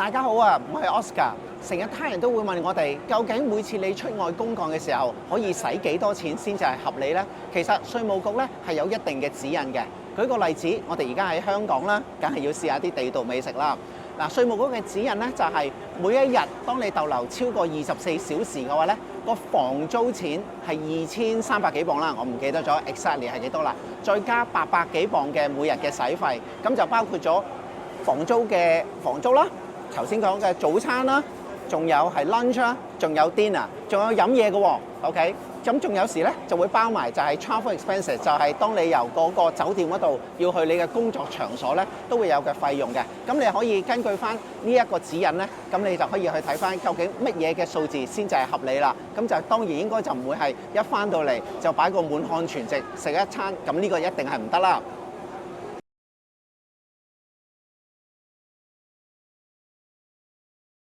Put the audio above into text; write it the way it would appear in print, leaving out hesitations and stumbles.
大家好啊，我係 Oscar。成日他人都會問我哋，究竟每次你出外公幹嘅時候，可以使幾多錢先至係合理呢？其實稅務局咧係有一定嘅指引嘅。舉個例子，我哋而家喺香港啦，梗係要試下啲地道美食啦。嗱，稅務局嘅指引咧就係每一日當你逗留超過24小時嘅話咧，個房租錢係2300幾鎊啦，我唔記得咗 exactly 係幾多啦，再加800幾鎊嘅每日嘅使費，咁就包括咗房租啦，頭先講嘅早餐啦，仲有係 lunch 啦，仲有 dinner， 仲有飲嘢嘅喎 ，OK？ 咁仲有時咧就會包埋就係 travel expenses， 就係當你由嗰個酒店嗰度要去你嘅工作場所咧，都會有嘅費用嘅。咁你可以根據翻呢一個指引咧，咁你就可以去睇翻究竟乜嘢嘅數字先至係合理啦。咁就當然應該就唔會係一翻到嚟就擺個滿漢全席食一餐，咁呢個一定係唔得啦。